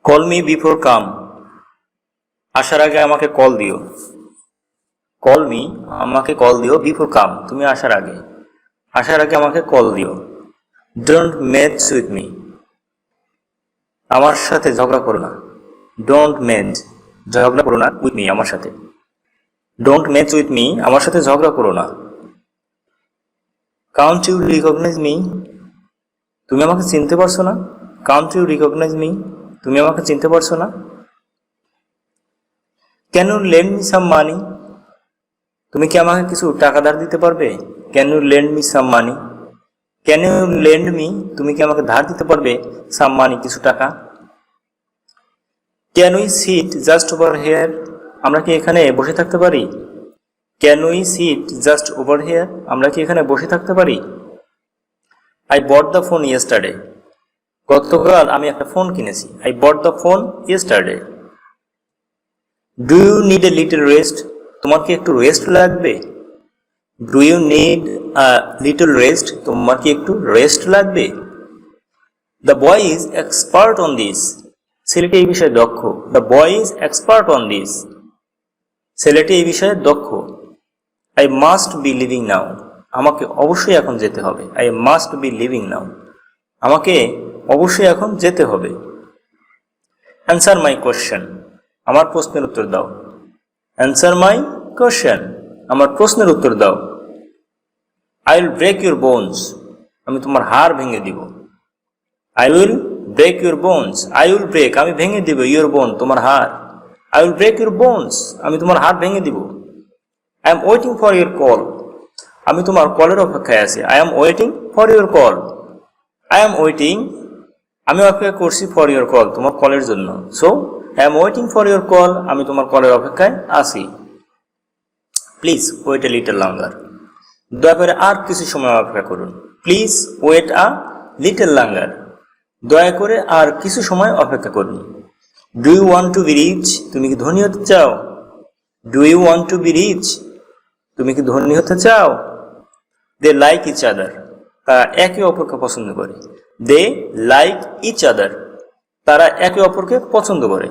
Call me before কাম। আসার আগে আমাকে কল দিও। কল মি, আমাকে কল দিও। বিফোর কাম, তুমি আসার আগে। আসার আগে আমাকে কল দিও। ডোন্ট মেচ উইথ মি, আমার সাথে ঝগড়া করো না। ডোন্ট মেচ, ঝগড়া করো না উইথ মি, আমার সাথে। ডোন্ট মেচ উইথ মি, আমার সাথে ঝগড়া করো না। কাউন্ট ইউ রিকগনাইজ মি, তুমি আমাকে চিনতে পারছো না। কাউন্ট ইউ রিকগনাইজ মি, তুমি আমাকে চিনতে পারছো না। Can you lend me some money, তুমি কি আমাকে কিছু টাকা ধার দিতে পারবে। Can you lend me some money, can you lend me, তুমি কি আমাকে ধার দিতে পারবে সাম মানি, কিছু টাকা। Can we sit just over here, আমরা কি এখানে বসে থাকতে পারি। Can we sit just over here, আমরা কি এখানে বসে থাকতে পারি। I bought the phone yesterday, গতকাল আমি একটা ফোন কিনেছি। I bought the phone yesterday. Do you need a little rest, তোমার কি একটু রেস্ট লাগবে। Do you need a little rest, তোমার কি একটু রেস্ট লাগবে। The boy is expert on this, ছেলেটি এই বিষয়ে দক্ষ। The boy is expert on this, ছেলেটি এই বিষয়ে দক্ষ। আই মাস্ট বি লিভিং নাও, আমাকে অবশ্যই এখন যেতে হবে। আই মাস্ট বি লিভিং নাও, আমাকে অবশ্যই এখন যেতে হবে। অ্যান্সার মাই কোয়েশ্চেন, আমার প্রশ্নের উত্তর দাও। অ্যান্সার মাই কোয়েশ্চেন, আমার প্রশ্নের উত্তর দাও। I will break your bones, আমি তোমার হাড় ভেঙে দিব। I will break your bones, I will break, আমি ভেঙে দিব, ইউর বোন, তোমার হাড়। I will break your bones, আমি তোমার হাড় ভেঙে দিব। I am waiting for your call, আমি তোমার কলের অপেক্ষায় আছি। I am waiting for your call, I am waiting, আমি অপেক্ষা করছি ফর ইউর কল, তোমার কলের জন্য। So I am waiting for your call, আমি তোমার কলের অপেক্ষায় আছি। Please wait a little longer, দয়া করে আর কিছু সময় অপেক্ষা করুন। Please wait a little longer, দয়া করে আর কিছু সময় অপেক্ষা করুন। Do you want to be rich, তুমি কি ধনী হতে চাও। Do you want to be rich, তুমি কি ধনী হতে চাও। দে লাইক ইচ আদার, তারা একে অপরকে পছন্দ করে। দে লাইক ইচ আদার, তারা একে অপরকে পছন্দ করে।